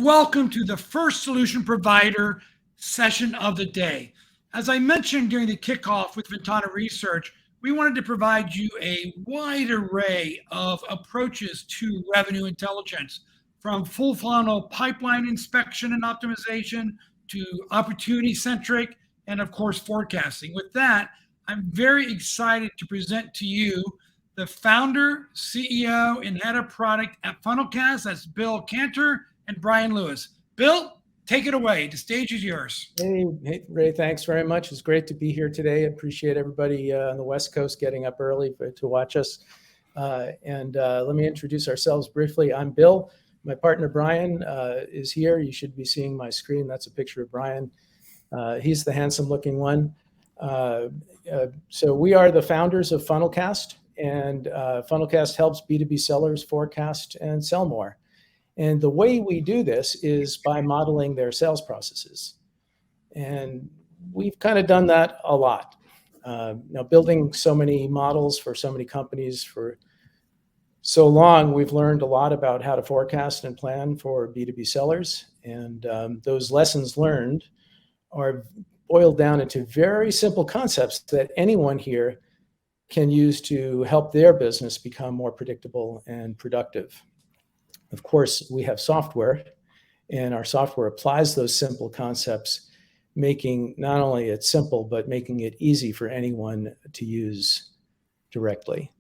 welcome to the first solution provider session of the day. As I mentioned during the kickoff with Ventana Research, we wanted to provide you a wide array of approaches to revenue intelligence, from full funnel pipeline inspection and optimization to opportunity-centric and, of course, forecasting. With that, I'm very excited to present to you the founder, CEO, and head of product at Funnelcast. That's Bill Cantor and Bryan Lewis. Bill, take it away. The stage is yours. Hey, Ray, thanks very much. It's great to be here today. I appreciate everybody on the West Coast getting up early to watch us. Let me introduce ourselves briefly. I'm Bill. My partner, Bryan, is here. You should be seeing my screen. That's a picture of Bryan. He's the handsome-looking one. So we are the founders of Funnelcast, and Funnelcast helps B2B sellers forecast and sell more. And the way we do this is by modeling their sales processes. And we've kind of done that a lot. Building so many models for so many companies for so long, we've learned a lot about how to forecast and plan for B2B sellers. And those lessons learned are boiled down into very simple concepts that anyone here can use to help their business become more predictable and productive. Of course, we have software, and our software applies those simple concepts, making not only it simple, but making it easy for anyone to use directly.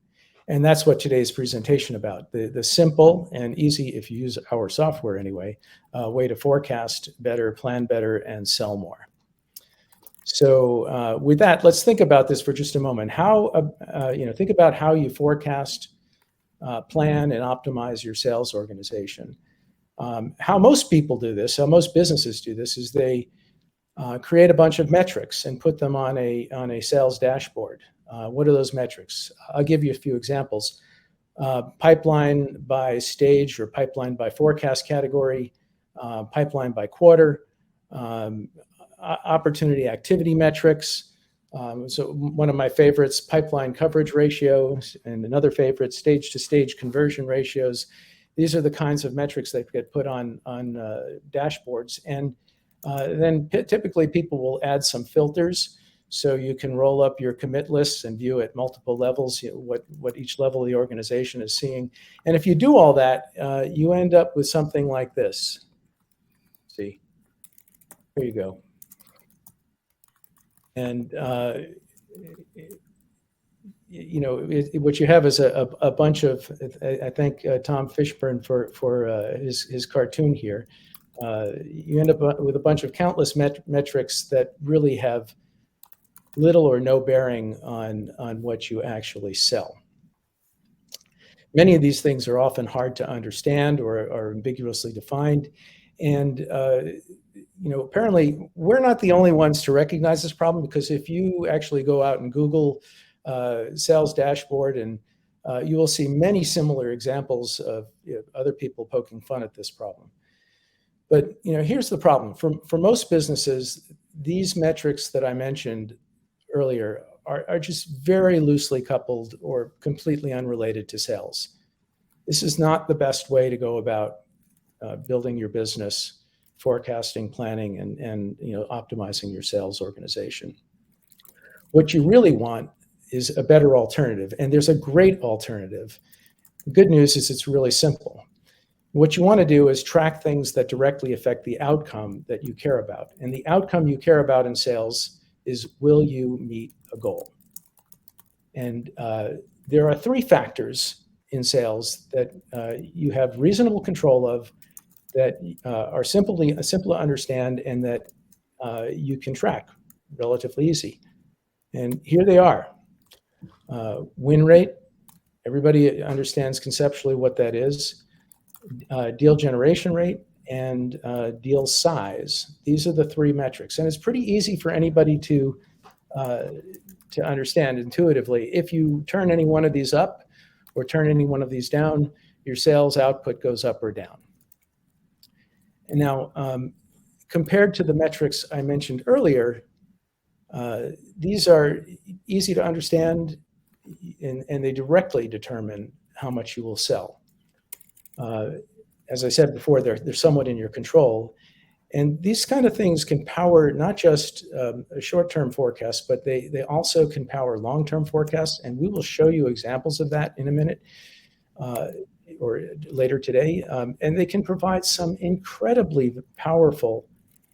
And that's what today's presentation about, the simple and easy, if you use our software anyway, way to forecast better, plan better, and sell more. So with that, let's think about this for just a moment. Think about how you forecast, plan, and optimize your sales organization. How most people do this, how most businesses do this, is they create a bunch of metrics and put them on a sales dashboard. What are those metrics? I'll give you a few examples. Pipeline by stage or pipeline by forecast category, pipeline by quarter, opportunity activity metrics. So one of my favorites, pipeline coverage ratios, and another favorite, stage to stage conversion ratios. These are the kinds of metrics that get put on dashboards. And then typically people will add some filters, so you can roll up your commit lists and view at multiple levels, what each level of the organization is seeing. And if you do all that, you end up with something like this. See, here you go. And what you have is a bunch of, I thank Tom Fishburne for his cartoon here. You end up with a bunch of countless metrics that really have little or no bearing on what you actually sell. Many of these things are often hard to understand or are ambiguously defined. And apparently we're not the only ones to recognize this problem, because if you actually go out and Google sales dashboard, and you will see many similar examples of other people poking fun at this problem. But here's the problem. For most businesses, these metrics that I mentioned earlier are just very loosely coupled or completely unrelated to sales. This is not the best way to go about building your business, forecasting, planning, and optimizing your sales organization. What you really want is a better alternative, and there's a great alternative. The good news is it's really simple. What you want to do is track things that directly affect the outcome that you care about. And the outcome you care about in sales is, will you meet a goal? And there are three factors in sales that you have reasonable control of, that are simple to understand, and that you can track relatively easy. And here they are. Win rate, everybody understands conceptually what that is. Deal generation rate, and deal size. These are the three metrics. And it's pretty easy for anybody to understand intuitively. If you turn any one of these up or turn any one of these down, your sales output goes up or down. And now, compared to the metrics I mentioned earlier, these are easy to understand, and they directly determine how much you will sell. as I said before, they're somewhat in your control. And these kind of things can power not just a short-term forecast, but they also can power long-term forecasts. And we will show you examples of that in a minute or later today. And they can provide some incredibly powerful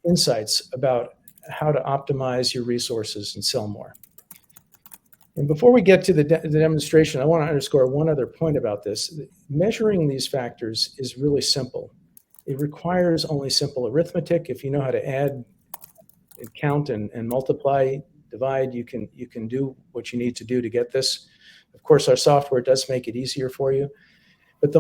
insights about how to optimize your resources and sell more. And before we get to the demonstration, I want to underscore one other point about this. Measuring these factors is really simple. It requires only simple arithmetic. If you know how to add, and count, and multiply, divide, you can do what you need to do to get this. Of course, our software does make it easier for you. But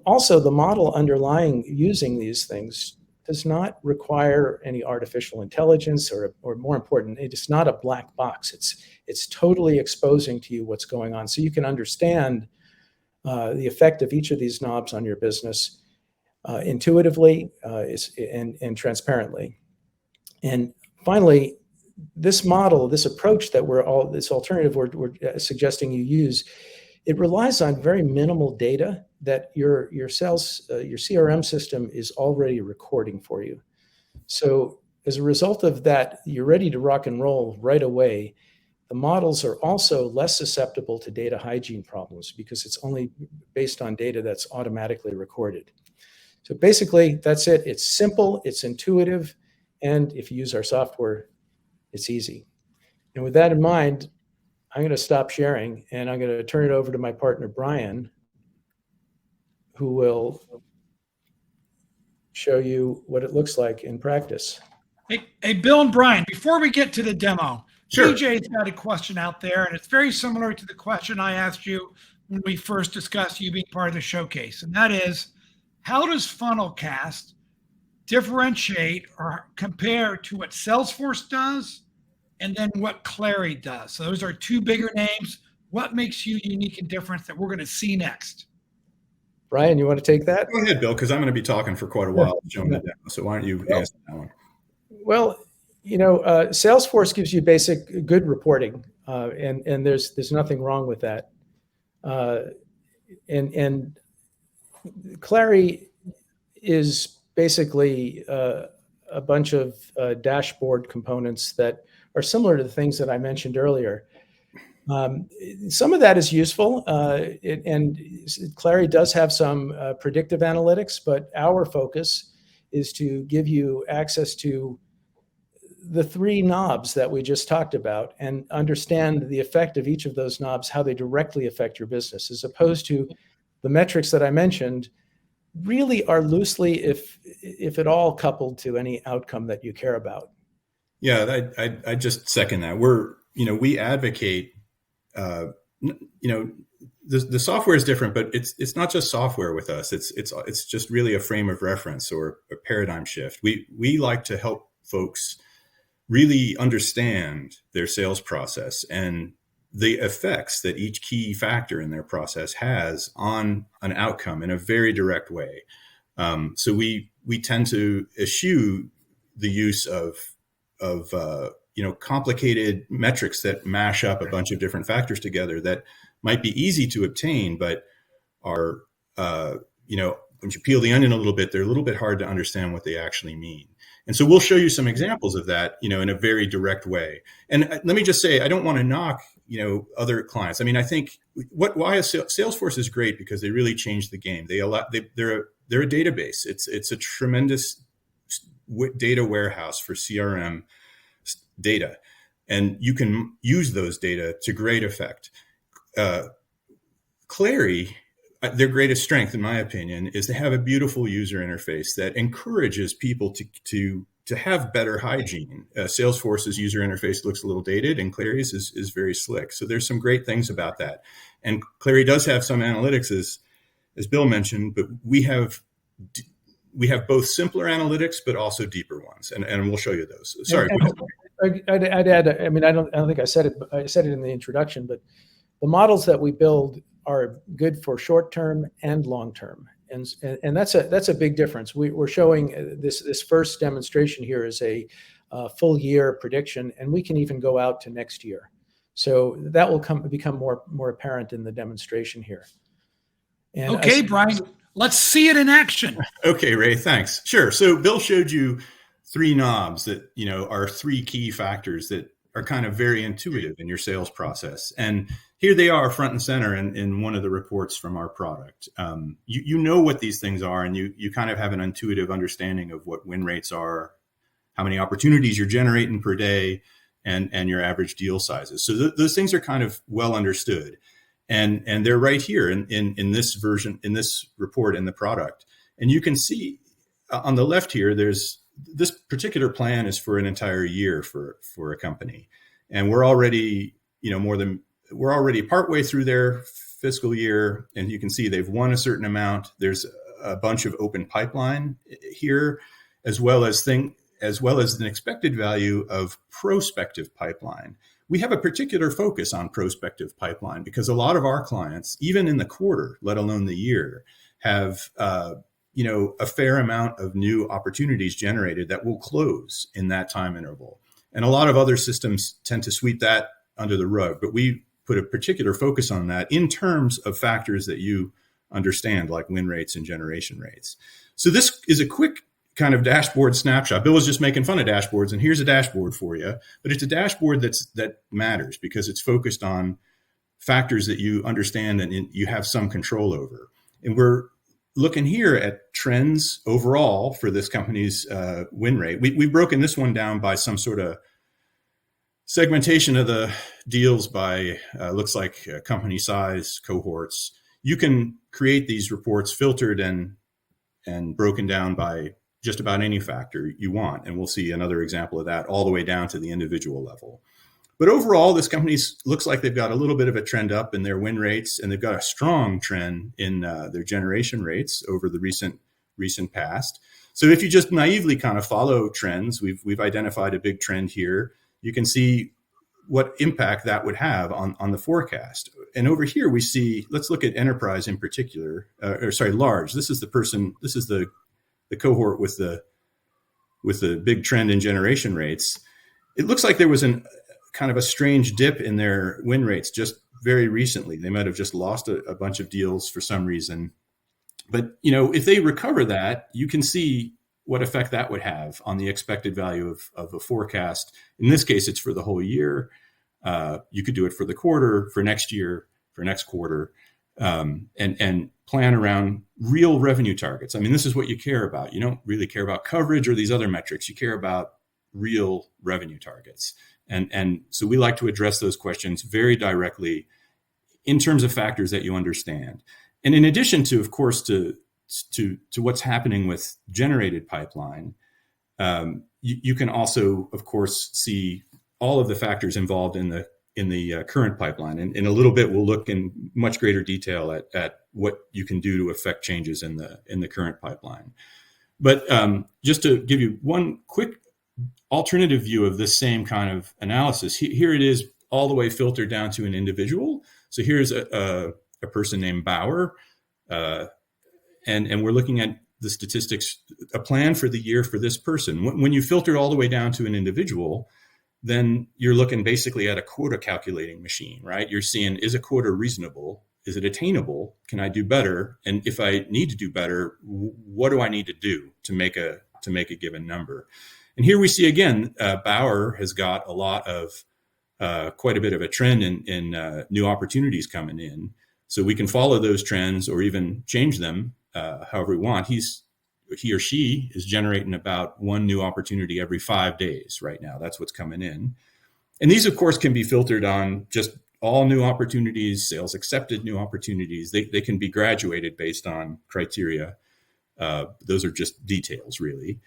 also the model underlying using these things does not require any artificial intelligence, or more important, it is not a black box. It's totally exposing to you what's going on, so you can understand the effect of each of these knobs on your business intuitively and transparently. And finally, this model, this approach that this alternative we're suggesting you use, it relies on very minimal data that your CRM system is already recording for you. So as a result of that, you're ready to rock and roll right away. The models are also less susceptible to data hygiene problems because it's only based on data that's automatically recorded. So basically, that's it. It's simple, it's intuitive, and if you use our software, it's easy. And with that in mind, I'm going to stop sharing, and I'm going to turn it over to my partner, Bryan, who will show you what it looks like in practice. Hey, Bill and Bryan, before we get to the demo, Sure. DJ's got a question out there, and it's very similar to the question I asked you when we first discussed you being part of the showcase. And that is, how does Funnelcast differentiate or compare to what Salesforce does and then what Clary does? So those are two bigger names. What makes you unique and different that we're going to see next? Bryan, you want to take that? Go ahead, Bill, because I'm going to be talking for quite a while showing the demo. So why don't you answer that one? Well, Salesforce gives you basic good reporting, and there's nothing wrong with that. And Clary is basically a bunch of dashboard components that are similar to the things that I mentioned earlier. Some of that is useful, and Clary does have some predictive analytics, but our focus is to give you access to the three knobs that we just talked about and understand the effect of each of those knobs, how they directly affect your business, as opposed to the metrics that I mentioned really are loosely, if at all, coupled to any outcome that you care about. Yeah, I just second that. We advocate, the software is different, but it's not just software with us. It's just really a frame of reference or a paradigm shift. We like to help folks really understand their sales process and the effects that each key factor in their process has on an outcome in a very direct way. So we tend to eschew the use of complicated metrics that mash up a bunch of different factors together that might be easy to obtain, but are, when you peel the onion a little bit, they're a little bit hard to understand what they actually mean. And so we'll show you some examples of that, in a very direct way. And let me just say, I don't want to knock, other clients. I mean, I think why Salesforce is great because they really changed the game. They're a database. It's a tremendous data warehouse for CRM data, and you can use those data to great effect. Clary, their greatest strength, in my opinion, is to have a beautiful user interface that encourages people to have better hygiene. Salesforce's user interface looks a little dated, and Clary's is very slick. So there's some great things about that. And Clary does have some analytics, as Bill mentioned, but we have both simpler analytics, but also deeper ones, and we'll show you those. Sorry. I'd add. I mean, I don't think I said it. But I said it in the introduction, but the models that we build are good for short term and long term, and that's a big difference. We're showing this first demonstration here is a full year prediction, and we can even go out to next year. So that will become more apparent in the demonstration here. And okay, Bryan, Let's see it in action. Okay, Ray, thanks. Sure. So Bill showed you 3 knobs that, are 3 key factors that are kind of very intuitive in your sales process. And here they are front and center in one of the reports from our product. You know what these things are, and you kind of have an intuitive understanding of what win rates are, how many opportunities you're generating per day, and your average deal sizes. So those things are kind of well understood. And they're right here in this version, in this report in the product. And you can see on the left here, there's this particular plan is for an entire year for a company. And we're already, we're already partway through their fiscal year. And you can see they've won a certain amount. There's a bunch of open pipeline here, as well as an expected value of prospective pipeline. We have a particular focus on prospective pipeline because a lot of our clients, even in the quarter, let alone the year, have a fair amount of new opportunities generated that will close in that time interval. And a lot of other systems tend to sweep that under the rug, but we put a particular focus on that in terms of factors that you understand, like win rates and generation rates. So this is a quick kind of dashboard snapshot. Bill was just making fun of dashboards, and here's a dashboard for you. But it's a dashboard that matters because it's focused on factors that you understand and you have some control over. And we're looking here at trends overall for this company's win rate. We've broken this one down by some sort of segmentation of the deals by looks like company size, cohorts. You can create these reports filtered and broken down by just about any factor you want. And we'll see another example of that all the way down to the individual level. But overall, this company looks like they've got a little bit of a trend up in their win rates, and they've got a strong trend in their generation rates over the recent past. So if you just naively kind of follow trends, we've identified a big trend here. You can see what impact that would have on the forecast. And over here we see, let's look at enterprise in particular, large. This is the cohort with the big trend in generation rates. It looks like there was kind of a strange dip in their win rates just very recently. They might have just lost a bunch of deals for some reason. But, if they recover that, you can see what effect that would have on the expected value of a forecast. In this case, it's for the whole year. You could do it for the quarter, for next year, for next quarter, and plan around real revenue targets. I mean, this is what you care about. You don't really care about coverage or these other metrics. You care about real revenue targets. And so we like to address those questions very directly in terms of factors that you understand. And in addition to, of course, to what's happening with generated pipeline, you can also, of course, see all of the factors involved in the current pipeline. And in a little bit, we'll look in much greater detail at what you can do to affect changes in the current pipeline. But just to give you one quick alternative view of this same kind of analysis, here it is all the way filtered down to an individual. So here's a person named Bauer, and we're looking at the statistics, a plan for the year for this person. When you filter all the way down to an individual, then you're looking basically at a quota calculating machine, right? You're seeing, is a quota reasonable? Is it attainable? Can I do better? And if I need to do better, what do I need to do to make a given number? And here we see again, Bauer has got a lot of quite a bit of a trend in new opportunities coming in. So we can follow those trends or even change them however we want. He or she is generating about one new opportunity every 5 days right now. That's what's coming in. And these, of course, can be filtered on just all new opportunities, sales accepted new opportunities. They can be graduated based on criteria. Those are just details, really.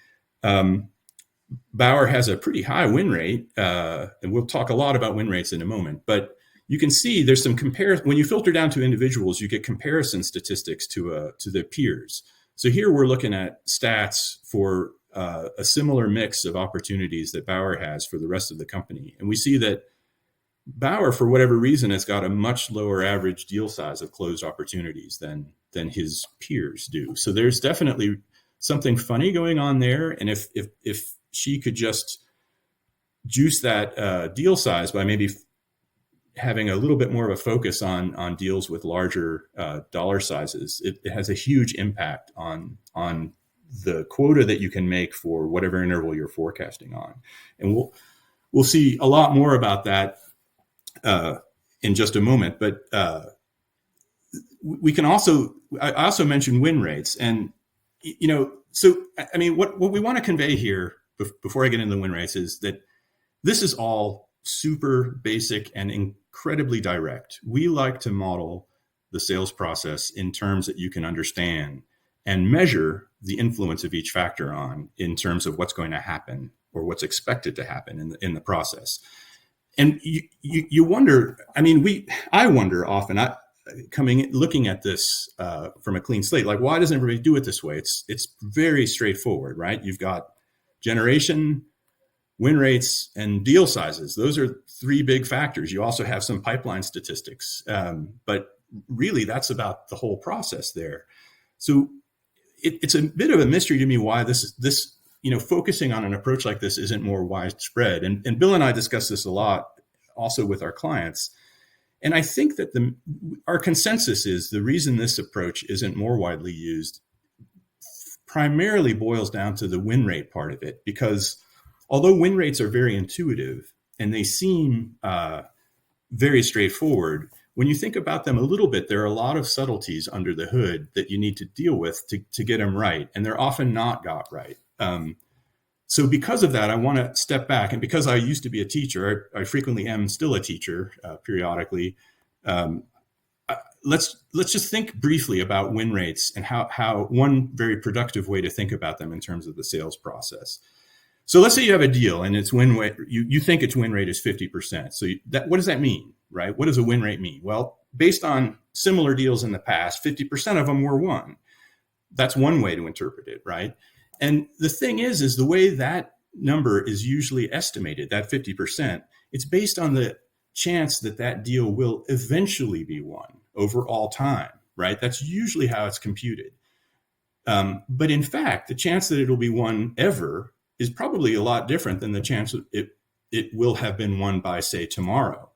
Bauer has a pretty high win rate, and we'll talk a lot about win rates in a moment. But you can see there's some comparison. When you filter down to individuals, you get comparison statistics to their peers. So here we're looking at stats for a similar mix of opportunities that Bauer has for the rest of the company. And we see that Bauer, for whatever reason, has got a much lower average deal size of closed opportunities than his peers do. So there's definitely something funny going on there. And if she could just juice that deal size by maybe having a little bit more of a focus on deals with larger dollar sizes, it has a huge impact on the quota that you can make for whatever interval you're forecasting on. And we'll see a lot more about that in just a moment. But we can also, I also mentioned win rates. And, so, I mean, what we want to convey here before I get into the win rates is that this is all super basic and incredibly direct. We like to model the sales process in terms that you can understand and measure the influence of each factor on in terms of what's going to happen or what's expected to happen in the process. And you wonder, I mean, I wonder often, looking at this from a clean slate, like, why doesn't everybody do it this way? It's very straightforward, right? You've got generation, win rates, and deal sizes. Those are three big factors. You also have some pipeline statistics, but really that's about the whole process there. So it's a bit of a mystery to me why this focusing on an approach like this isn't more widespread. And Bill and I discuss this a lot also with our clients. And I think that our consensus is the reason this approach isn't more widely used primarily boils down to the win rate part of it, because although win rates are very intuitive and they seem very straightforward, when you think about them a little bit, there are a lot of subtleties under the hood that you need to deal with to get them right. And they're often not got right. So because of that, I want to step back. And because I used to be a teacher, I frequently am still a teacher periodically. Let's just think briefly about win rates and how one very productive way to think about them in terms of the sales process. So let's say you have a deal and its win rate, you think its win rate is 50%. So what does that mean, right? What does a win rate mean? Well, based on similar deals in the past, 50% of them were won. That's one way to interpret it, right? And the thing is the way that number is usually estimated, that 50%, it's based on the chance that deal will eventually be won over all time, right? That's usually how it's computed. But in fact, the chance that it'll be won ever is probably a lot different than the chance that it will have been won by, say, tomorrow.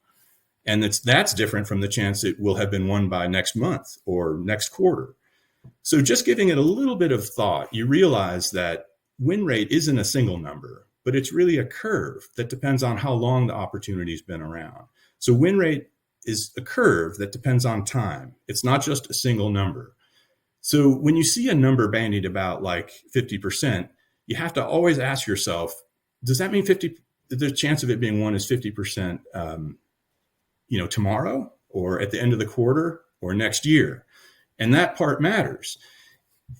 And that's different from the chance it will have been won by next month or next quarter. So just giving it a little bit of thought, you realize that win rate isn't a single number, but it's really a curve that depends on how long the opportunity's been around. So win rate is a curve that depends on time. It's not just a single number. So when you see a number bandied about like 50%, you have to always ask yourself, does that mean the chance of it being won is 50%, tomorrow or at the end of the quarter or next year? And that part matters.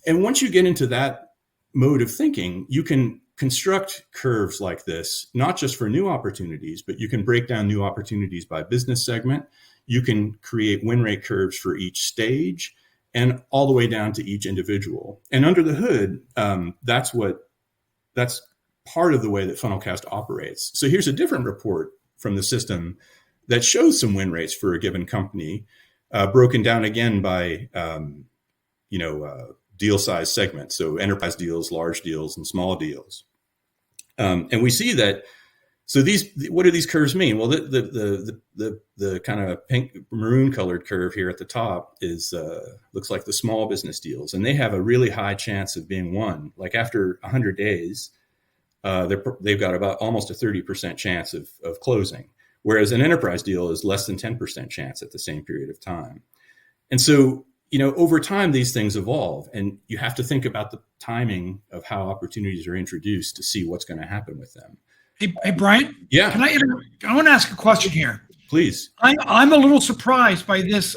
And once you get into that mode of thinking, you can construct curves like this, not just for new opportunities, but you can break down new opportunities by business segment. You can create win rate curves for each stage and all the way down to each individual. And under the hood, that's part of the way that Funnelcast operates. So here's a different report from the system that shows some win rates for a given company, broken down again by, deal size segments. So enterprise deals, large deals, and small deals. And we see that. So what do these curves mean? Well, the kind of pink maroon colored curve here at the top looks like the small business deals, and they have a really high chance of being won. Like after 100 days, they've got about almost a 30% chance of closing, whereas an enterprise deal is less than 10% chance at the same period of time. And so, over time, these things evolve, and you have to think about the timing of how opportunities are introduced to see what's going to happen with them. Hey, Bryan? Yeah. I want to ask a question here. Please. I'm a little surprised by this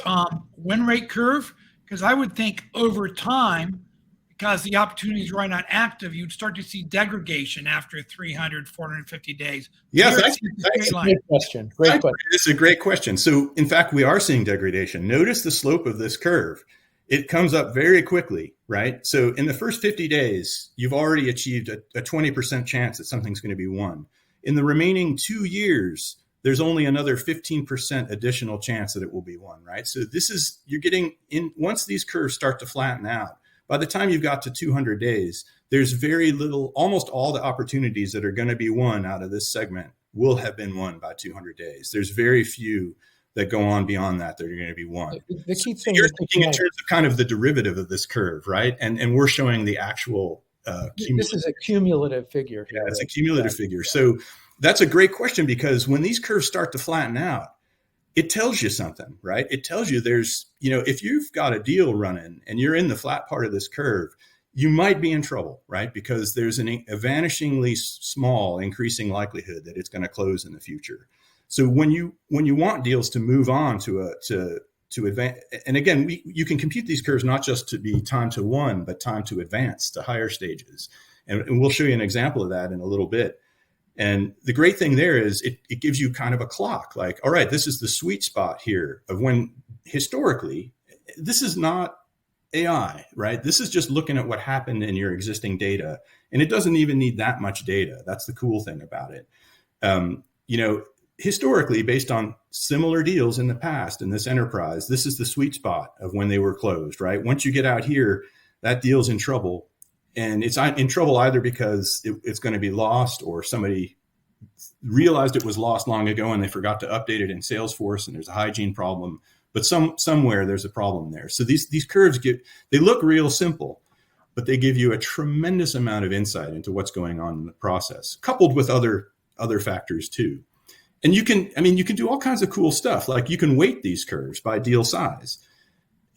win rate curve, because I would think over time, because the opportunity is right on active, you'd start to see degradation after 300, 450 days. Yes, that's a great question. This is a great question. So, in fact, we are seeing degradation. Notice the slope of this curve. It comes up very quickly, right? So in the first 50 days, you've already achieved a 20% chance that something's going to be won. In the remaining 2 years, there's only another 15% additional chance that it will be won, right? So you're getting in, once these curves start to flatten out, by the time you've got to 200 days, there's very little, almost all the opportunities that are going to be won out of this segment will have been won by 200 days. There's very few that go on beyond that are going to be won. The key thing you're thinking in terms of kind of the derivative of this curve, right? And we're showing the actual this is a cumulative figure here. Yeah, it's a cumulative figure. So that's a great question, because when these curves start to flatten out, it tells you something, right? It tells you there's, if you've got a deal running and you're in the flat part of this curve, you might be in trouble, right? Because there's a vanishingly small increasing likelihood that it's going to close in the future. So when you want deals to move on to advance, and again, you can compute these curves not just to be time to one, but time to advance to higher stages. And we'll show you an example of that in a little bit. And the great thing there is it gives you kind of a clock, like, all right, this is the sweet spot here of when historically, this is not AI, right? This is just looking at what happened in your existing data. And it doesn't even need that much data. That's the cool thing about it. Historically, based on similar deals in the past in this enterprise, this is the sweet spot of when they were closed, right? Once you get out here, that deal's in trouble. And it's in trouble either because it's going to be lost, or somebody realized it was lost long ago and they forgot to update it in Salesforce and there's a hygiene problem. But somewhere there's a problem there. So these curves they look real simple, but they give you a tremendous amount of insight into what's going on in the process, coupled with other factors too. And you can do all kinds of cool stuff. Like you can weight these curves by deal size.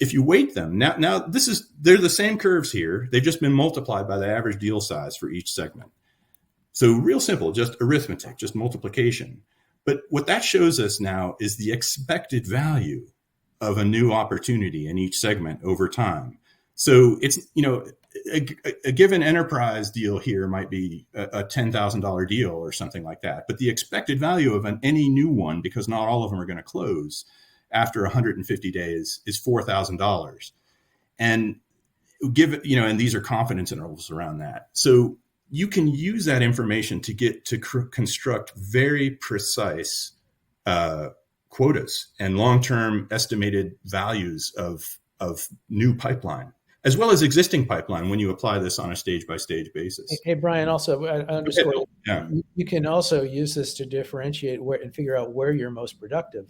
If you weight them, now they're the same curves here. They've just been multiplied by the average deal size for each segment. So real simple, just arithmetic, just multiplication. But what that shows us now is the expected value of a new opportunity in each segment over time. So it's, a given enterprise deal here might be a $10,000 deal or something like that. But the expected value of any new one, because not all of them are going to close after 150 days, is $4,000. And and these are confidence intervals around that. So you can use that information to construct very precise quotas and long-term estimated values of new pipeline, as well as existing pipeline, when you apply this on a stage-by-stage basis. Hey, Bryan, also, I underscore, yeah. You can also use this to differentiate and figure out where you're most productive.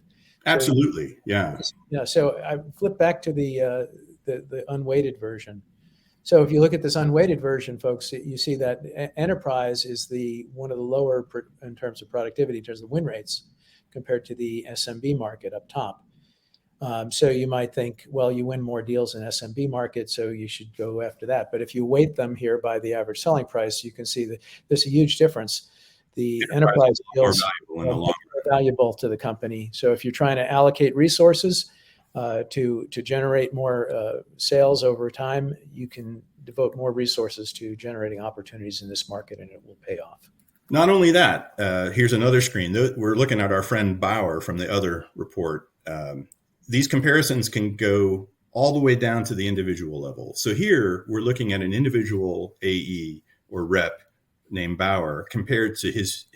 Absolutely, yeah. So I flip back to the unweighted version. So if you look at this unweighted version, folks, you see that enterprise is one of the lower in terms of productivity, in terms of win rates, compared to the SMB market up top. So you might think, well, you win more deals in SMB market, so you should go after that. But if you weight them here by the average selling price, you can see that there's a huge difference. The enterprise deals are more valuable to the company. So if you're trying to allocate resources to generate more sales over time, you can devote more resources to generating opportunities in this market, and it will pay off. Not only that, here's another screen. We're looking at our friend Bauer from the other report. These comparisons can go all the way down to the individual level. So here we're looking at an individual AE or rep named Bauer compared to his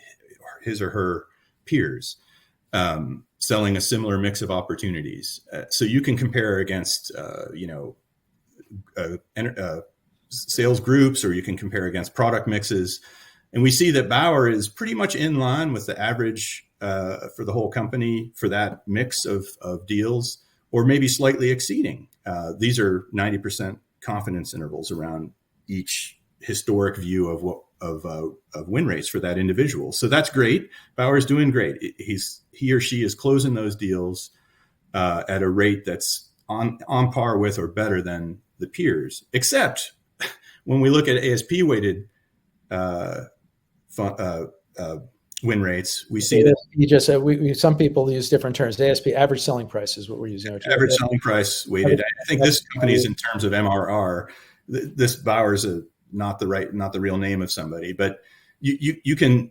or her peers, selling a similar mix of opportunities. So you can compare against, sales groups, or you can compare against product mixes. And we see that Bauer is pretty much in line with the average for the whole company for that mix of deals, or maybe slightly exceeding. These are 90% confidence intervals around each historic view of win rates for that individual. So that's great. Bauer's doing great. He or she is closing those deals at a rate that's on par with or better than the peers. Except when we look at ASP weighted win rates, we see that you just said some people use different terms. ASP, average selling price, is what we're using. Average selling price weighted. I think this company is in terms of MRR. This Bauer's not the real name of somebody, but you can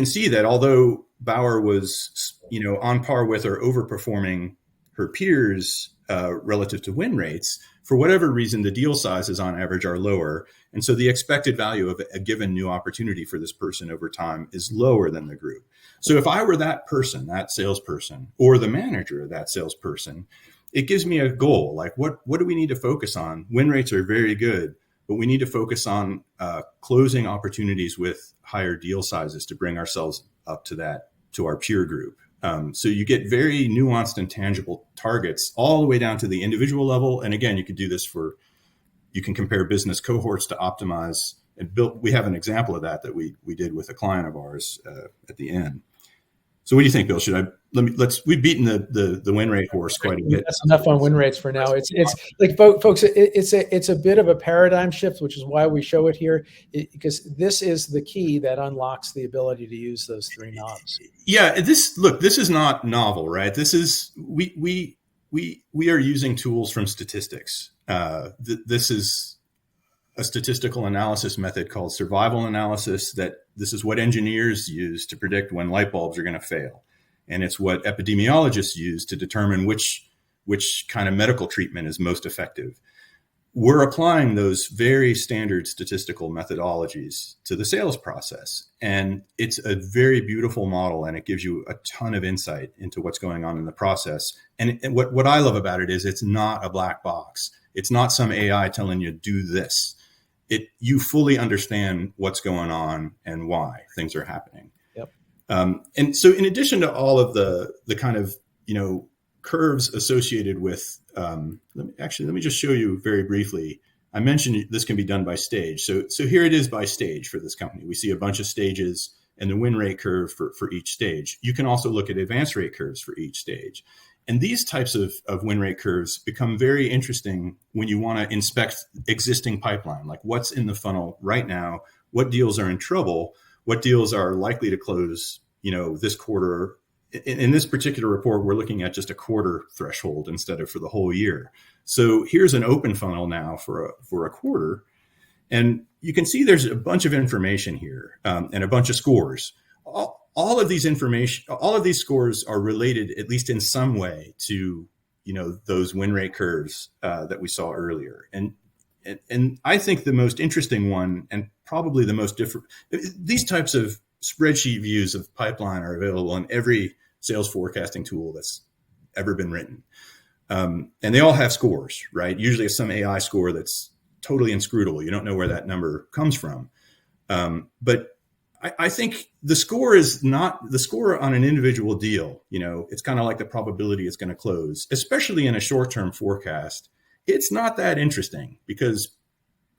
see that although Bauer was on par with or overperforming her peers relative to win rates, for whatever reason, the deal sizes on average are lower. And so the expected value of a given new opportunity for this person over time is lower than the group. So if I were that person, that salesperson, or the manager of that salesperson, it gives me a goal. Like what do we need to focus on? Win rates are very good, but we need to focus on closing opportunities with higher deal sizes to bring ourselves up to our peer group. So you get very nuanced and tangible targets all the way down to the individual level. And again, you could do this you can compare business cohorts to optimize and build. We have an example of that we did with a client of ours at the end. So what do you think, Bill? We've beaten the win rate horse quite a bit. That's enough on win rates for now. It's like, folks, it's a bit of a paradigm shift, which is why we show it here, because this is the key that unlocks the ability to use those three knobs. Yeah, this is not novel, right? This is we are using tools from statistics. This is a statistical analysis method called survival analysis. This is what engineers use to predict when light bulbs are going to fail. And it's what epidemiologists use to determine which kind of medical treatment is most effective. We're applying those very standard statistical methodologies to the sales process. And it's a very beautiful model, and it gives you a ton of insight into what's going on in the process. And what I love about it is it's not a black box. It's not some AI telling you do this. You fully understand what's going on and why things are happening. Yep. And so in addition to all of the kind of, curves associated with, let me just show you very briefly. I mentioned this can be done by stage. So here it is by stage for this company. We see a bunch of stages and the win rate curve for each stage. You can also look at advance rate curves for each stage. And these types of win rate curves become very interesting when you want to inspect existing pipeline, like what's in the funnel right now, what deals are in trouble, what deals are likely to close, this quarter. In this particular report, we're looking at just a quarter threshold instead of for the whole year. So here's an open funnel now for a quarter. And you can see there's a bunch of information here and a bunch of scores. All of these scores are related, at least in some way, to those win rate curves that we saw earlier. And I think the most interesting one, and probably the most different, these types of spreadsheet views of pipeline are available in every sales forecasting tool that's ever been written, and they all have scores, right? Usually, it's some AI score that's totally inscrutable. You don't know where that number comes from, but I think the score is not the score on an individual deal. It's kind of like the probability it's going to close, especially in a short-term forecast. It's not that interesting because,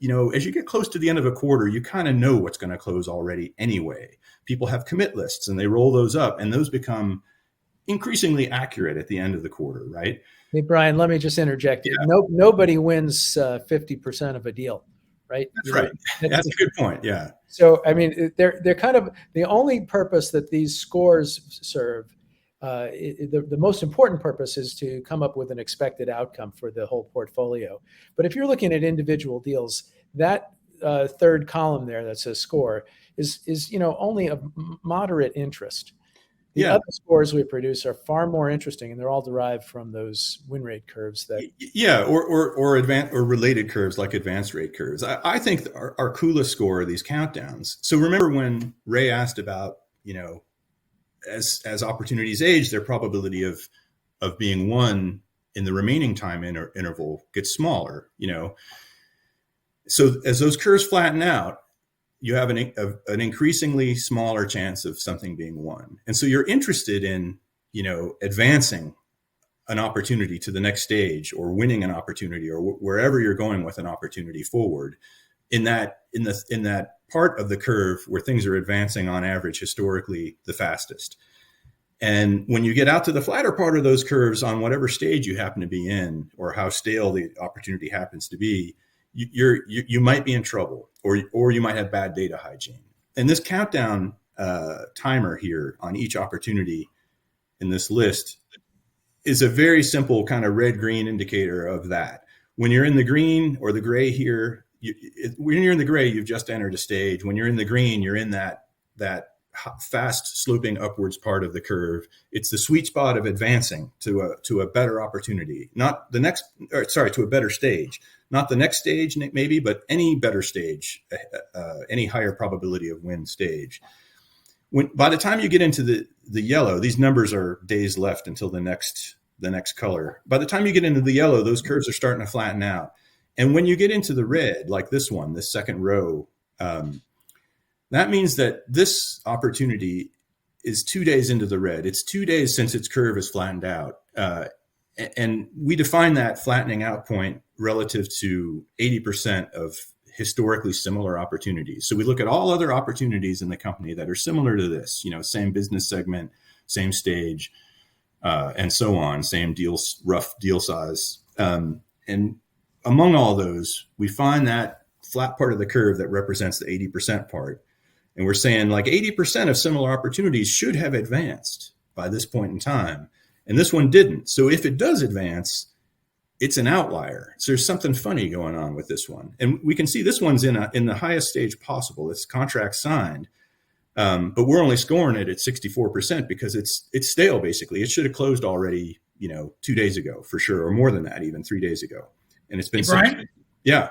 as you get close to the end of a quarter, you kind of know what's going to close already anyway. People have commit lists and they roll those up, and those become increasingly accurate at the end of the quarter, right? Hey, Bryan, let me just interject. Yeah. Nobody wins 50% of a deal. Right. That's right. That's a good point. Yeah. So, I mean, they're kind of the only purpose that these scores serve. The most important purpose is to come up with an expected outcome for the whole portfolio. But if you're looking at individual deals, that third column there that says score is only of moderate interest. The other scores we produce are far more interesting, and they're all derived from those win rate curves that. Yeah, or advanced or related curves like advance rate curves. I think our coolest score are these countdowns. So remember when Ray asked about, as opportunities age, their probability of being won in the remaining time interval gets smaller. So as those curves flatten out, you have an increasingly smaller chance of something being won. And so you're interested in, advancing an opportunity to the next stage or winning an opportunity or wherever you're going with an opportunity forward in that part of the curve where things are advancing on average historically the fastest. And when you get out to the flatter part of those curves on whatever stage you happen to be in or how stale the opportunity happens to be, you might be in trouble or you might have bad data hygiene. And this countdown timer here on each opportunity in this list is a very simple kind of red-green indicator of that. When you're in the green or the gray here, when you're in the gray, you've just entered a stage. When you're in the green, you're in that fast sloping upwards part of the curve. It's the sweet spot of advancing to a better opportunity, to a better stage. Not the next stage, maybe, but any better stage, any higher probability of win stage. By the time you get into the yellow, these numbers are days left until the next color. By the time you get into the yellow, those curves are starting to flatten out. And when you get into the red, like this one, this second row, that means that this opportunity is 2 days into the red. It's 2 days since its curve is flattened out. And we define that flattening out point relative to 80% of historically similar opportunities. So we look at all other opportunities in the company that are similar to this, same business segment, same stage, and so on, same deals, rough deal size. And among all those, we find that flat part of the curve that represents the 80% part. And we're saying like 80% of similar opportunities should have advanced by this point in time. And this one didn't. So if it does advance, it's an outlier. So there's something funny going on with this one. And we can see this one's in the highest stage possible. It's contract signed, but we're only scoring it at 64% because it's stale, basically. It should have closed already, 2 days ago for sure, or more than that, even 3 days ago. And it's been Bryan? Yeah.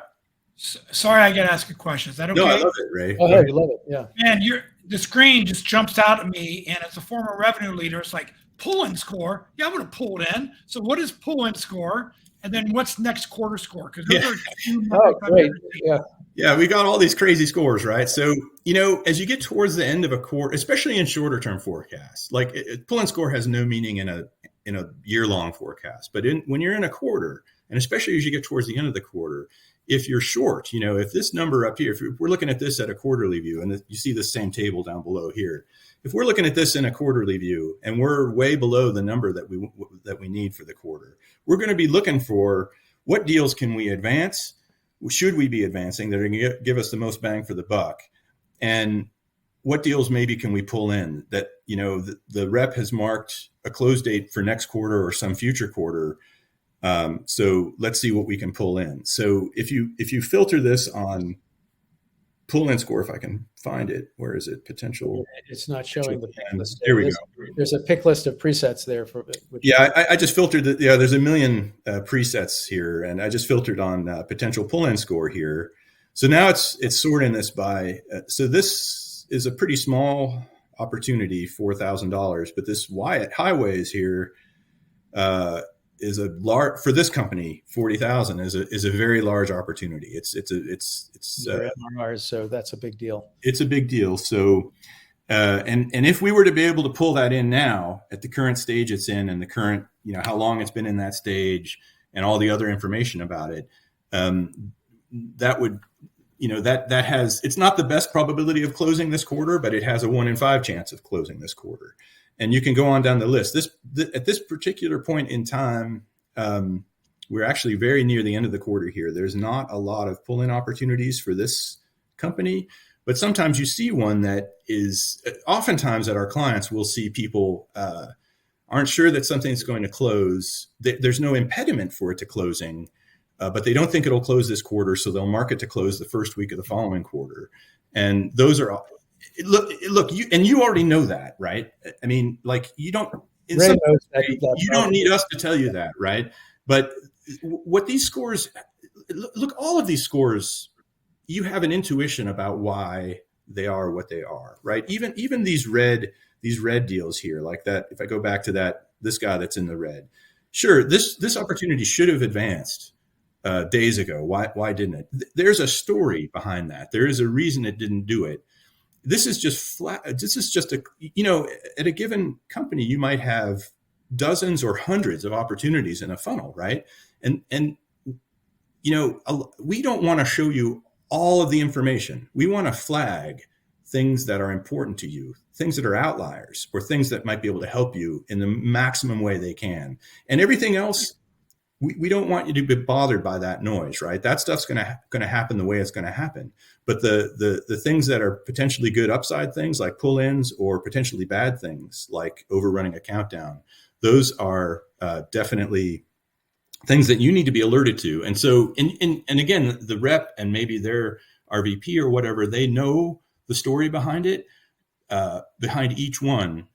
Sorry, I got to ask a question. Is that okay? No, I love it, Ray. Oh, hey, love it. Yeah. Man, the screen just jumps out at me, and as a former revenue leader, it's like pull-in score. Yeah, I'm going to pull it in. So what is pull-in score? And then what's next quarter score? Because those are two great. Yeah. Yeah, we got all these crazy scores, right? So, as you get towards the end of a quarter, especially in shorter term forecasts, like pull-in score has no meaning in a year-long forecast. But when you're in a quarter, and especially as you get towards the end of the quarter, if you're short, if this number up here, if we're looking at this at a quarterly view, and you see the same table down below here, if we're looking at this in a quarterly view and we're way below the number that we need for the quarter, we're going to be looking for what deals can we advance? Should we be advancing that are going to give us the most bang for the buck? And what deals maybe can we pull in that, the rep has marked a close date for next quarter or some future quarter. So let's see what we can pull in. So if you filter this on pull-in score, if I can find it, where is it? Potential. It's not showing the pick list. There we go. There's a pick list of presets there for. I just filtered it. Yeah, there's a million presets here, and I just filtered on potential pull-in score here. So now it's sorting this by. So this is a pretty small opportunity, $4,000, but this Wyatt Highways here. Is a large for this company. 40,000 is a very large opportunity. It's MRRs, so that's a big deal. It's a big deal. So, and if we were to be able to pull that in now at the current stage it's in, and the current, how long it's been in that stage, and all the other information about it, that would, that has. It's not the best probability of closing this quarter, but it has a 1 in 5 chance of closing this quarter. And you can go on down the list. At this particular point in time, we're actually very near the end of the quarter here. There's not a lot of pull-in opportunities for this company, but sometimes you see one that is, oftentimes at our clients, we'll see people aren't sure that something's going to close. There's no impediment for it to closing, but they don't think it'll close this quarter, so they'll mark it to close the first week of the following quarter. And those are Look, you already know that, right? I mean, like you don't need us to tell you that, right? But what these scores, look, all of these scores, you have an intuition about why they are what they are, right? Even these red deals here, like that. If I go back to this guy that's in the red, sure, this opportunity should have advanced days ago. Why didn't it? There's a story behind that. There is a reason it didn't do it. This is just flat. This is just at a given company, you might have dozens or hundreds of opportunities in a funnel, right? And we don't want to show you all of the information. We want to flag things that are important to you, things that are outliers, or things that might be able to help you in the maximum way they can. And everything else, we don't want you to be bothered by that noise, right? That stuff's going to happen the way it's going to happen. But the things that are potentially good upside things like pull-ins, or potentially bad things like overrunning a countdown, those are definitely things that you need to be alerted to. And so, and again, the rep and maybe their RVP or whatever, they know the story behind it. Behind each one.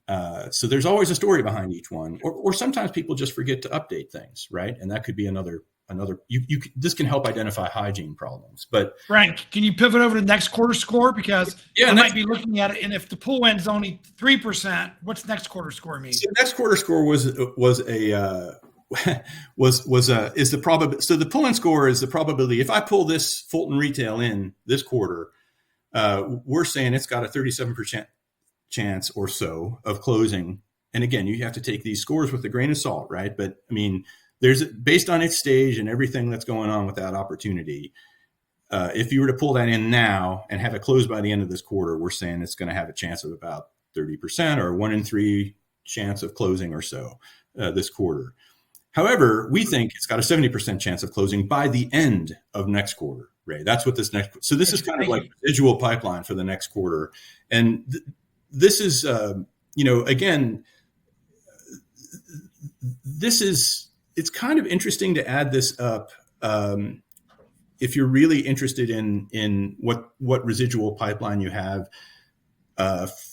So there's always a story behind each one, or sometimes people just forget to update things, right? And that could be another, this can help identify hygiene problems. But Frank, can you pivot over to next quarter score? Because I might be looking at it, and if the pull win is only 3%, what's next quarter score mean? So next quarter score is the probability. So the pull-in score is the probability. If I pull this Fulton Retail in this quarter, we're saying it's got a 37% chance or so of closing. And again, you have to take these scores with a grain of salt, right? But I mean, there's based on its stage and everything that's going on with that opportunity. If you were to pull that in now and have it close by the end of this quarter, we're saying it's going to have a chance of about 30% or 1 in 3 chance of closing or so this quarter. However, we think it's got a 70% chance of closing by the end of next quarter, Ray. That's what this next. So this is kind of like residual pipeline for the next quarter, and this is, again, this is. It's kind of interesting to add this up. If you're really interested in what residual pipeline you have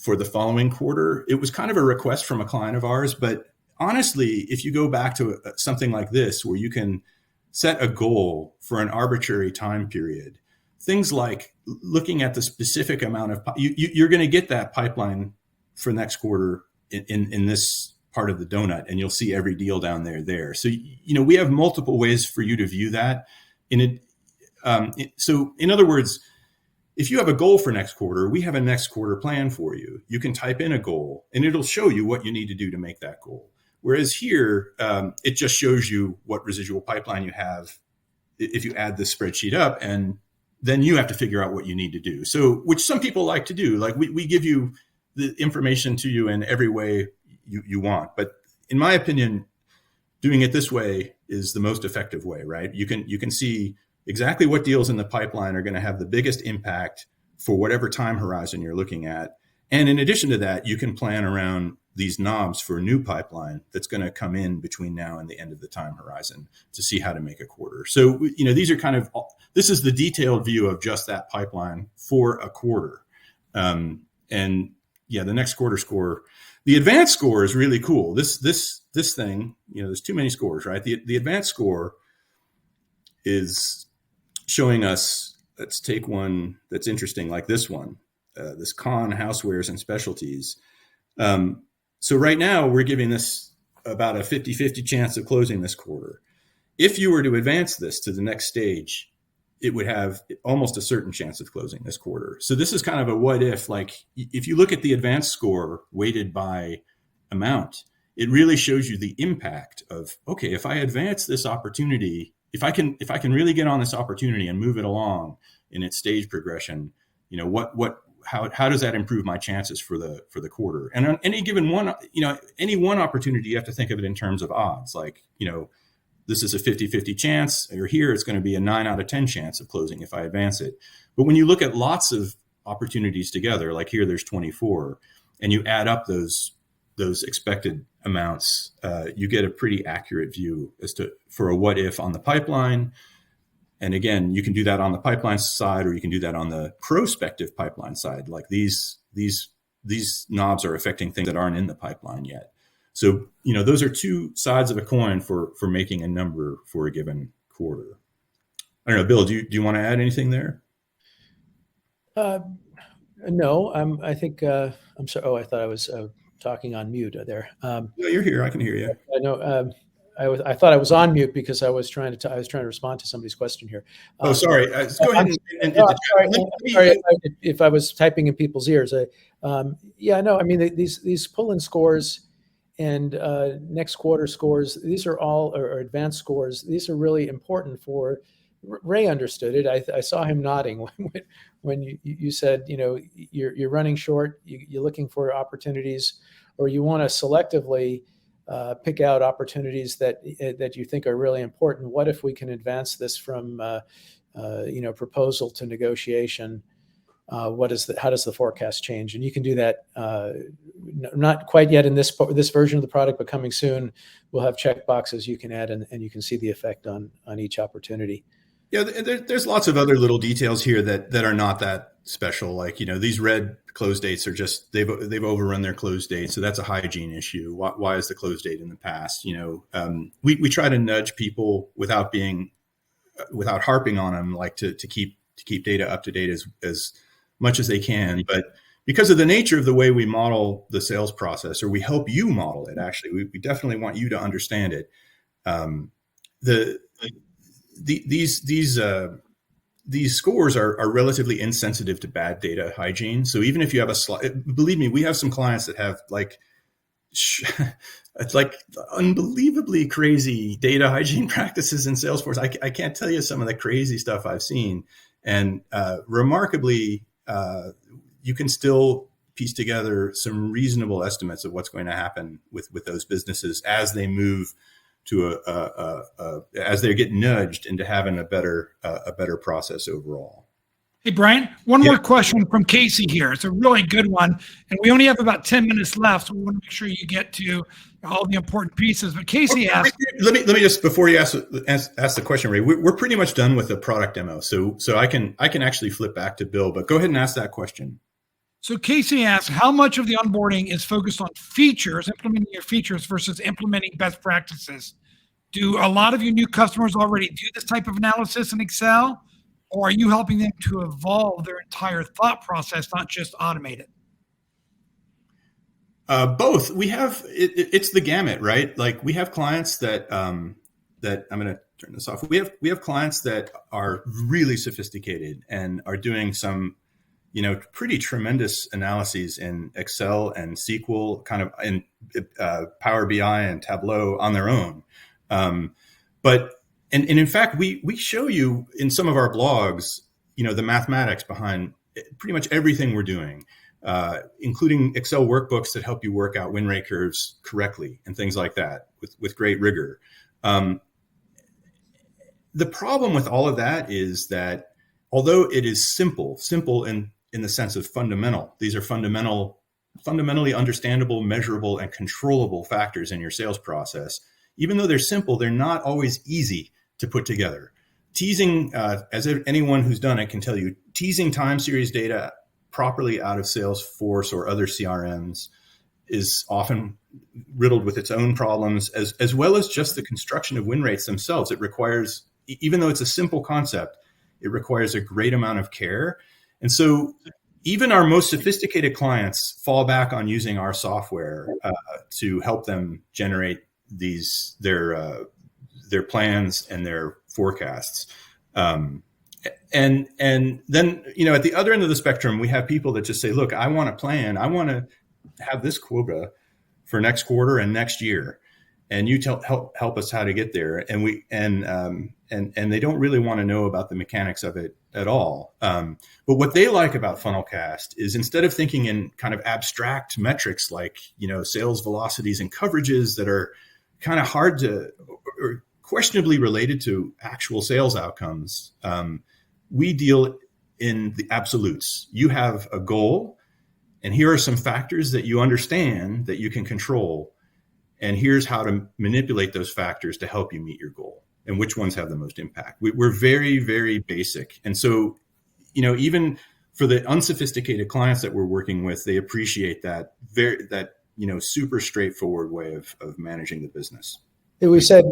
for the following quarter, it was kind of a request from a client of ours. But honestly, if you go back to something like this, where you can set a goal for an arbitrary time period, things like looking at the specific amount of, you're going to get that pipeline for next quarter in this part of the donut, and you'll see every deal down there. So, we have multiple ways for you to view that. So in other words, if you have a goal for next quarter, we have a next quarter plan for you. You can type in a goal and it'll show you what you need to do to make that goal. Whereas here, it just shows you what residual pipeline you have if you add this spreadsheet up, and then you have to figure out what you need to do. So, which some people like to do. Like we give you the information to you in every way you want. But in my opinion, doing it this way is the most effective way, right? You can see exactly what deals in the pipeline are going to have the biggest impact for whatever time horizon you're looking at. And in addition to that, you can plan around these knobs for a new pipeline that's going to come in between now and the end of the time horizon to see how to make a quarter. So, these are this is the detailed view of just that pipeline for a quarter. The next quarter score, the advanced score is really cool. This thing, there's too many scores, right? The advanced score is showing us, let's take one that's interesting, like this one, this con housewares and specialties. So right now we're giving this about a 50-50 chance of closing this quarter. If you were to advance this to the next stage, it would have almost a certain chance of closing this quarter. So this is kind of a what if, like if you look at the advanced score weighted by amount, it really shows you the impact of, okay, if I advance this opportunity, if I can really get on this opportunity and move it along in its stage progression, how does that improve my chances for the quarter? And on any given one, any one opportunity, you have to think of it in terms of odds. Like, this is a 50-50 chance, or here it's going to be a 9 out of 10 chance of closing if I advance it. But when you look at lots of opportunities together, like here there's 24, and you add up those expected amounts, you get a pretty accurate view for a what if on the pipeline. And again, you can do that on the pipeline side, or you can do that on the prospective pipeline side. Like these knobs are affecting things that aren't in the pipeline yet. So, those are two sides of a coin for making a number for a given quarter. I don't know, Bill, do you want to add anything there? No, I think I'm sorry. Oh, I thought I was talking on mute there. No, you're here. I can hear you. I know. I thought I was on mute because I was trying to respond to somebody's question here. Sorry. Go ahead. Sorry if I was typing in people's ears. I mean, these pull-in scores and next quarter scores, these are all or advanced scores. These are really important for. Ray understood it. I saw him nodding when you said, you're running short, you're looking for opportunities, or you want to selectively pick out opportunities that you think are really important. What if we can advance this from proposal to negotiation? How does the forecast change? And you can do that not quite yet in this version of the product, but coming soon, we'll have check boxes you can add, and you can see the effect on each opportunity. Yeah, there's lots of other little details here that are not that special. Like, these red close dates are just, they've overrun their close date. So that's a hygiene issue. Why is the close date in the past? We try to nudge people without harping on them, like to keep data up to date as much as they can. But because of the nature of the way we model the sales process, or we help you model it, actually, we definitely want you to understand it. These these scores are relatively insensitive to bad data hygiene. So even if you have believe me, we have some clients that have like it's like unbelievably crazy data hygiene practices in Salesforce. I can't tell you some of the crazy stuff I've seen, and remarkably, you can still piece together some reasonable estimates of what's going to happen with those businesses as they move to as they get nudged into having a better process overall. Hey, Bryan, one more question from Casey here. It's a really good one. And we only have about 10 minutes left, so we want to make sure you get to all the important pieces. But Casey asked... Let me just, before you ask the question, Ray, we're pretty much done with the product demo. So I can actually flip back to Bill, but go ahead and ask that question. So Casey asks, how much of the onboarding is focused on features, implementing your features versus implementing best practices? Do a lot of your new customers already do this type of analysis in Excel? Or are you helping them to evolve their entire thought process, not just automate it? Both. We have it's the gamut, right? Like we have clients that that I'm going to turn this off. We have clients that are really sophisticated and are doing some, pretty tremendous analyses in Excel and SQL, kind of in Power BI and Tableau on their own. But in fact, we show you in some of our blogs, the mathematics behind pretty much everything we're doing, including Excel workbooks that help you work out win rate curves correctly and things like that with great rigor. The problem with all of that is that although it is simple in the sense of fundamental, these are fundamentally understandable, measurable, and controllable factors in your sales process. Even though they're simple, they're not always easy to put together. Teasing, as anyone who's done it can tell you, teasing time series data properly out of Salesforce or other CRMs is often riddled with its own problems, as well as just the construction of win rates themselves. It requires, even though it's a simple concept, it requires a great amount of care. And so even our most sophisticated clients fall back on using our software to help them generate their plans and their forecasts. And then, at the other end of the spectrum, we have people that just say, look, I want to plan. I want to have this quota for next quarter and next year. And you help us how to get there. And they don't really want to know about the mechanics of it at all. But what they like about Funnelcast is instead of thinking in kind of abstract metrics like, sales velocities and coverages that are kind of hard to or questionably related to actual sales outcomes, we deal in the absolutes. You have a goal, and here are some factors that you understand that you can control. And here's how to manipulate those factors to help you meet your goal and which ones have the most impact. We're very, very basic. And so, even for the unsophisticated clients that we're working with, they appreciate that super straightforward way of managing the business. We said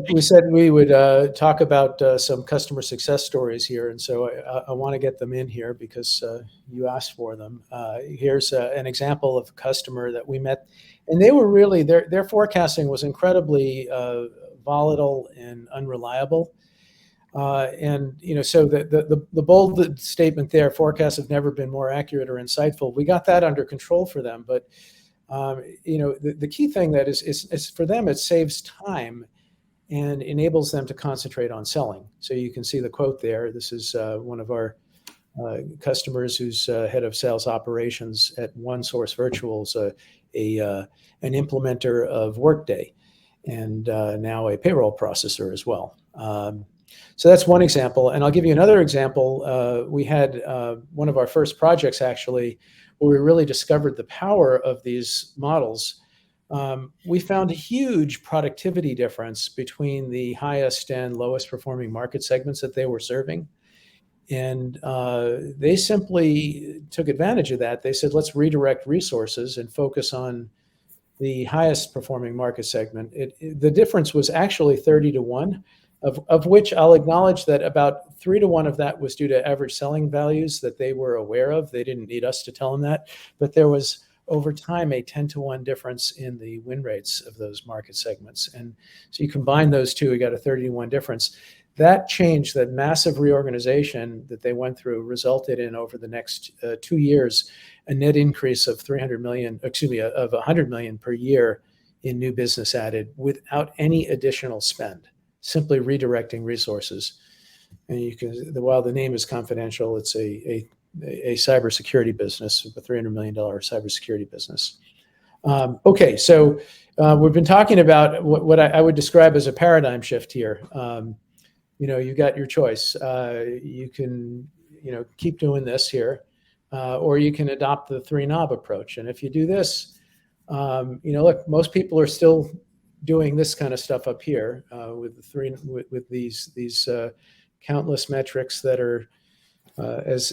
we would talk about some customer success stories here, and so I want to get them in here because you asked for them. Here's an example of a customer that we met, and they were really their forecasting was incredibly volatile and unreliable. So the bold statement there, forecasts have never been more accurate or insightful. We got that under control for them, but the key thing that is for them, it saves time and enables them to concentrate on selling. So you can see the quote there. This is one of our customers who's head of sales operations at OneSource Virtuals, an implementer of Workday, and now a payroll processor as well. So that's one example. And I'll give you another example. We had one of our first projects actually where we really discovered the power of these models. We found a huge productivity difference between the highest and lowest performing market segments that they were serving. And they simply took advantage of that. They said, let's redirect resources and focus on the highest performing market segment. The difference was actually 30-1, of which I'll acknowledge that about 3-1 of that was due to average selling values that they were aware of. They didn't need us to tell them that, but there was over time a 10-1 difference in the win rates of those market segments. And so you combine those two, we got a 30-1 difference. That change, that massive reorganization that they went through, resulted in, over the next 2 years, a net increase of 300 million, of 100 million per year in new business added without any additional spend, simply redirecting resources. And you can, while the name is confidential, it's a cybersecurity business, a $300 million cybersecurity business. Okay, so we've been talking about what I would describe as a paradigm shift here. You got your choice. You can, keep doing this here, or you can adopt the 3-knob approach. And if you do this, look, most people are still doing this kind of stuff up here with these countless metrics that are, as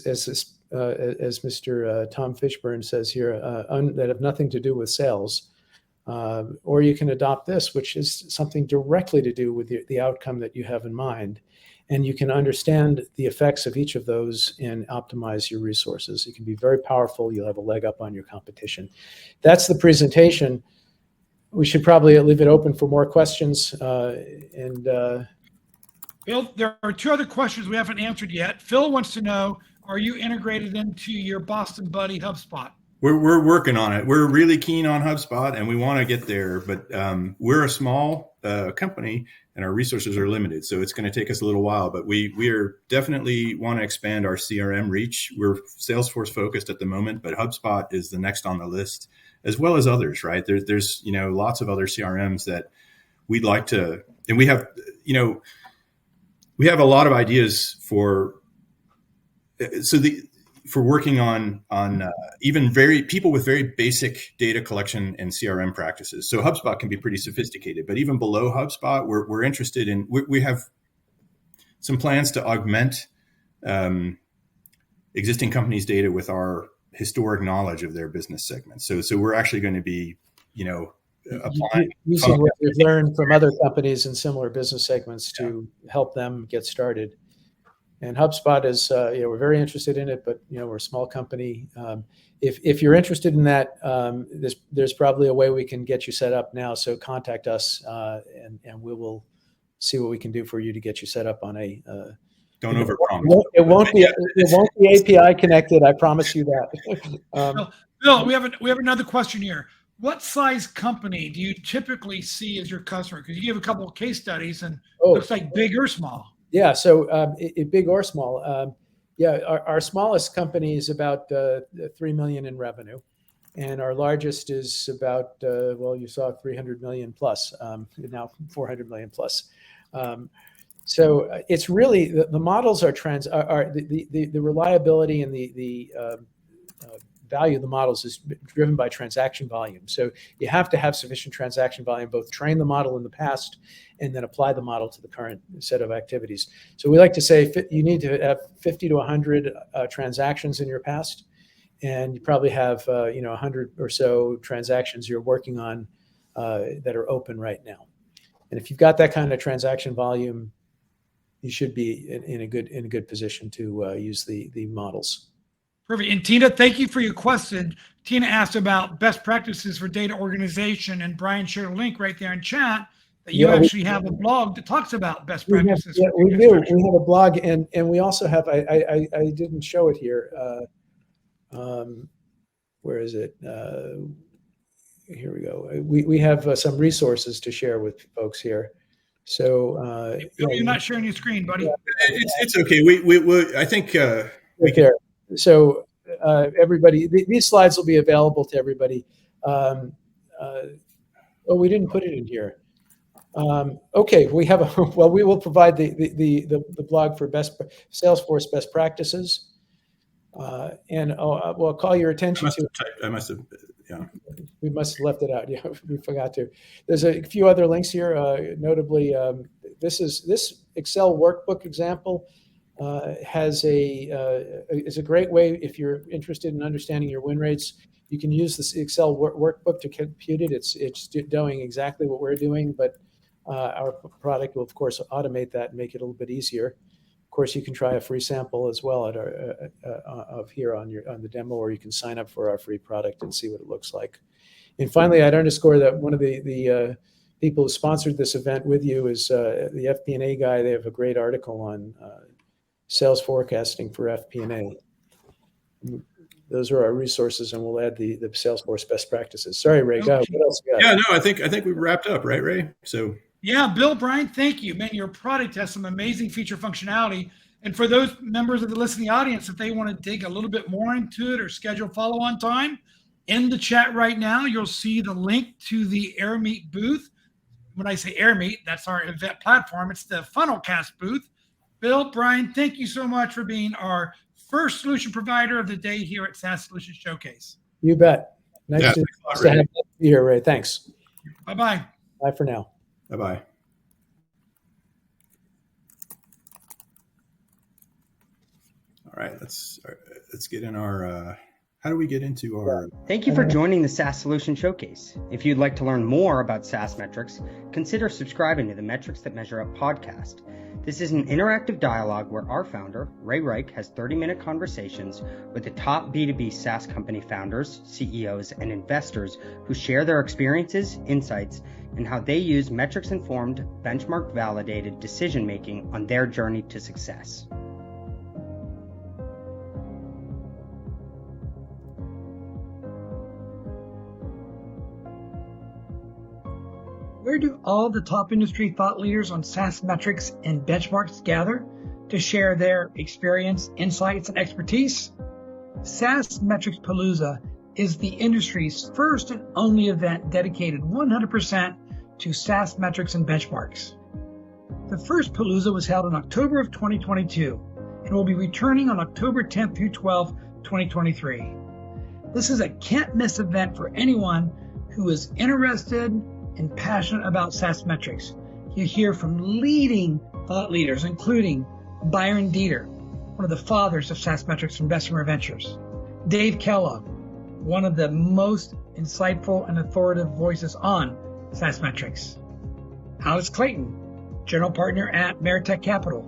Mr. Tom Fishburne says here, that have nothing to do with sales. Or you can adopt this, which is something directly to do with the outcome that you have in mind. And you can understand the effects of each of those and optimize your resources. It can be very powerful. You'll have a leg up on your competition. That's the presentation. We should probably leave it open for more questions. Phil, there are 2 other questions we haven't answered yet. Phil wants to know, are you integrated into your Boston Buddy HubSpot? We're working on it. We're really keen on HubSpot, and we want to get there, but we're a small company, and our resources are limited, so it's going to take us a little while. But we are definitely want to expand our CRM reach. We're Salesforce focused at the moment, but HubSpot is the next on the list, as well as others. Right? There's lots of other CRMs that we'd like to, and we have a lot of ideas for working on even people with very basic data collection and CRM practices. So HubSpot can be pretty sophisticated, but even below HubSpot, we're interested in, we have some plans to augment existing companies' data with our historic knowledge of their business segments. So we're actually going to be, applying using what we've learned from other companies in similar business segments to help them get started. And HubSpot is, we're very interested in it, but we're a small company. If you're interested in that, there's probably a way we can get you set up now. So contact us, and we will see what we can do for you to get you set up on a. Don't overpromise. It won't be API connected. I promise you that. Bill, we have another question here. What size company do you typically see as your customer? Because you give a couple of case studies, and it looks like big or small. Yeah, so big or small. Our smallest company is about 3 million in revenue, and our largest is about you saw 300 million plus, now 400 million plus. So it's really the models are the reliability and the value of the models is driven by transaction volume. So you have to have sufficient transaction volume, both train the model in the past and then apply the model to the current set of activities. So we like to say you need to have 50 to 100 transactions in your past, and you probably have 100 or so transactions you're working on that are open right now. And if you've got that kind of transaction volume, you should be in a good position to use the models. Perfect. And Tina, thank you for your question. Tina asked about best practices for data organization, and Bryan shared a link right there in chat that you actually have a blog that talks about best practices. We do. We have a blog, and we also have, I didn't show it here. Where is it? Here we go. We have some resources to share with folks here. So you're not sharing your screen, buddy. It's okay. We I think we can. There. So everybody, these slides will be available to everybody. We didn't put it in here. Okay, we have we will provide the blog for Salesforce best practices, and we'll call your attention I must have. Yeah. We must have left it out. Yeah, we forgot to. There's a few other links here. Notably, this Excel workbook example is a great way if you're interested in understanding your win rates. You can use this Excel workbook to compute it. It's doing exactly what we're doing, but our product will, of course, automate that and make it a little bit easier. Of course, you can try a free sample as well at our here on the demo, or you can sign up for our free product and see what it looks like. And finally, I'd underscore that one of the people who sponsored this event with you is the FP&A guy. They have a great article on sales forecasting for FP&A. Those are our resources, and we'll add the Salesforce best practices. Sorry, Ray. Okay. What else you got? Yeah, no, I think we wrapped up, right, Ray? So yeah, Bill, Bryan, thank you. Man, your product has some amazing feature functionality. And for those members of the listening audience, if they want to dig a little bit more into it or schedule follow-on time, in the chat right now, you'll see the link to the AirMeet booth. When I say AirMeet, that's our event platform. It's the Funnelcast booth. Bill, Bryan, thank you so much for being our first solution provider of the day here at SaaS Solutions Showcase. You bet. Nice to have you here, Ray. Thanks. Bye-bye. Bye for now. bye-bye. All right, let's get in our, how do we get into our... Thank you for joining the SaaS Solution Showcase. If you'd like to learn more about SaaS metrics, consider subscribing to the Metrics That Measure Up podcast. This is an interactive dialogue where our founder, Ray Rike, has 30-minute conversations with the top B2B SaaS company founders, CEOs, and investors who share their experiences, insights, and how they use metrics-informed, benchmark-validated decision-making on their journey to success. Where do all the top industry thought leaders on SaaS metrics and benchmarks gather to share their experience, insights, and expertise? SaaS Metrics Palooza is the industry's first and only event dedicated 100% to SaaS metrics and benchmarks. The first Palooza was held in October of 2022 and will be returning on October 10th through 12th, 2023. This is a can't-miss event for anyone who is interested and passionate about SaaS metrics. You hear from leading thought leaders, including Byron Dieter, one of the fathers of SaaS metrics and Bessemer Ventures, Dave Kellogg, one of the most insightful and authoritative voices on SaaS metrics, Alex Clayton, general partner at Meritech Capital,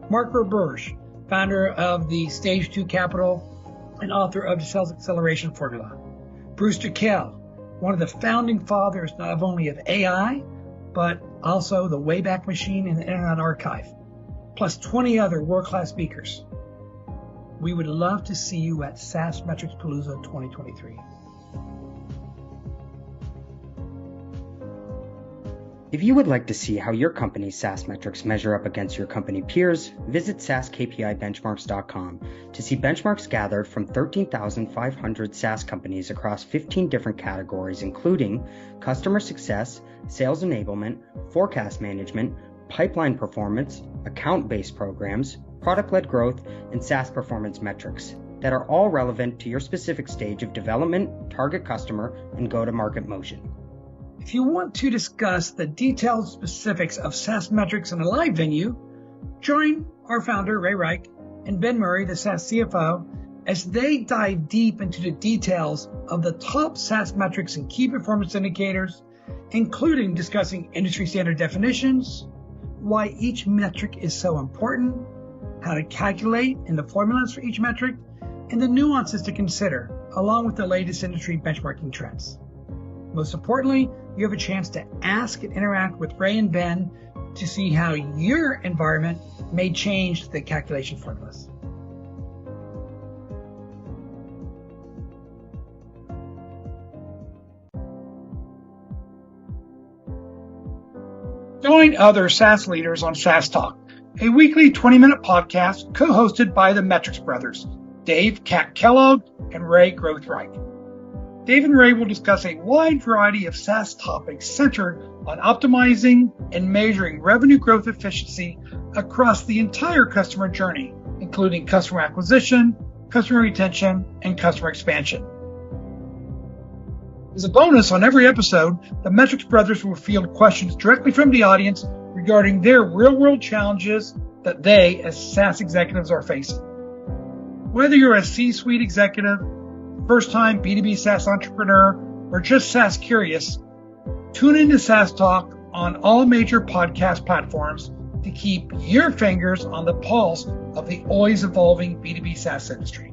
Mark Roberge, founder of the Stage 2 Capital and author of the Sales Acceleration Formula, Bruce Jekyll, one of the founding fathers not only of AI, but also the Wayback Machine and the Internet Archive, plus 20 other world-class speakers. We would love to see you at SaaS Metrics Palooza 2023. If you would like to see how your company's SaaS metrics measure up against your company peers, visit SaaSKPIBenchmarks.com to see benchmarks gathered from 13,500 SaaS companies across 15 different categories, including customer success, sales enablement, forecast management, pipeline performance, account-based programs, product-led growth, and SaaS performance metrics that are all relevant to your specific stage of development, target customer, and go-to-market motion. If you want to discuss the detailed specifics of SaaS metrics in a live venue, join our founder, Ray Rike, and Ben Murray, the SaaS CFO, as they dive deep into the details of the top SaaS metrics and key performance indicators, including discussing industry standard definitions, why each metric is so important, how to calculate and the formulas for each metric, and the nuances to consider, along with the latest industry benchmarking trends. Most importantly, you have a chance to ask and interact with Ray and Ben to see how your environment may change the calculation formulas. Join other SaaS leaders on SaaS Talk, a weekly 20-minute podcast co-hosted by the Metrics brothers, Dave Cat Kellogg and Ray Growth Rike. Dave and Ray will discuss a wide variety of SaaS topics centered on optimizing and measuring revenue growth efficiency across the entire customer journey, including customer acquisition, customer retention, and customer expansion. As a bonus on every episode, the Metrics brothers will field questions directly from the audience regarding their real-world challenges that they, as SaaS executives, are facing. Whether you're a C-suite executive, first-time B2B SaaS entrepreneur, or just SaaS curious, tune into SaaS Talk on all major podcast platforms to keep your fingers on the pulse of the always evolving B2B SaaS industry.